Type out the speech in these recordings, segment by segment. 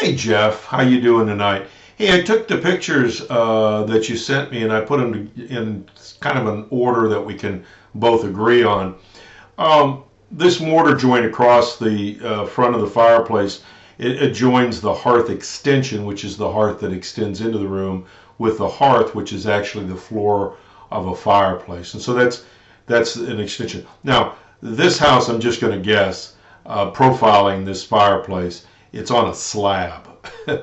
Hey Jeff, how you doing tonight? Hey, I took the pictures that you sent me and I put them in kind of an order that we can both agree on. This mortar joint across the front of the fireplace, it joins the hearth extension, which is the hearth that extends into the room, with the hearth, which is actually the floor of a fireplace. And so that's an extension. Now, this house, I'm just going to guess, profiling this fireplace, it's on a slab,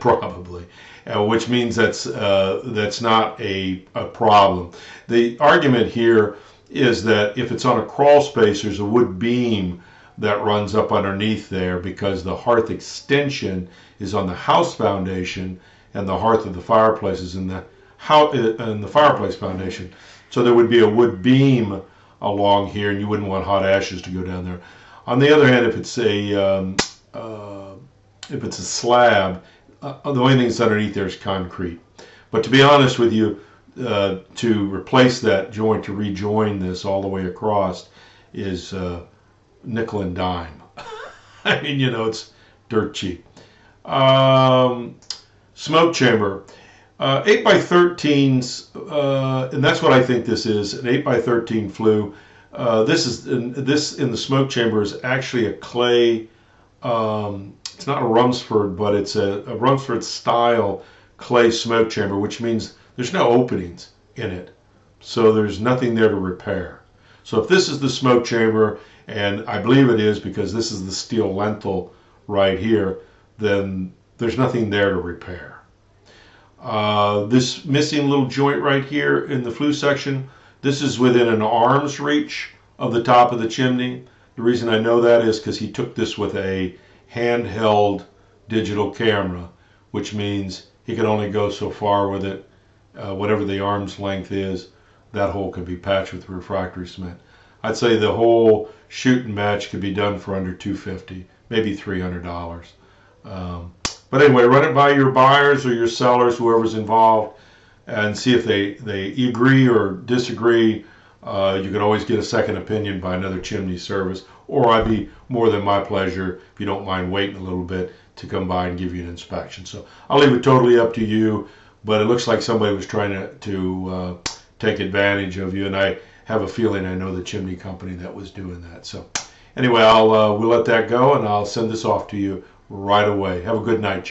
probably, which means that's not a problem. The argument here is that if it's on a crawl space, there's a wood beam that runs up underneath there because the hearth extension is on the house foundation and the hearth of the fireplace is in the fireplace foundation. So there would be a wood beam along here, and you wouldn't want hot ashes to go down there. On the other hand, if it's a slab, the only thing that's underneath there is concrete. But to be honest with you, to replace that joint, to rejoin this all the way across, is nickel and dime. I mean, it's dirt cheap. Smoke chamber. 8 by 13s, and that's what I think this is, an 8 by 13 flue. This in the smoke chamber is actually a clay. It's not a Rumsford, but it's a Rumsford style clay smoke chamber, which means there's no openings in it, so there's nothing there to repair. So if this is the smoke chamber, and I believe it is because this is the steel lintel right here, then there's nothing there to repair. This missing little joint right here in the flue section, this is within an arm's reach of the top of the chimney. The reason I know that is because he took this with a handheld digital camera, which means he can only go so far with it. Whatever the arm's length is, that hole can be patched with refractory cement. I'd say the whole shoot and match could be done for under $250, maybe $300. But anyway, run it by your buyers or your sellers, whoever's involved, and see if they agree or disagree. You can always get a second opinion by another chimney service, or I'd be more than my pleasure, if you don't mind waiting a little bit, to come by and give you an inspection. So I'll leave it totally up to you, but it looks like somebody was trying to take advantage of you, and I have a feeling I know the chimney company that was doing that. So anyway, we'll let that go, and I'll send this off to you right away. Have a good night.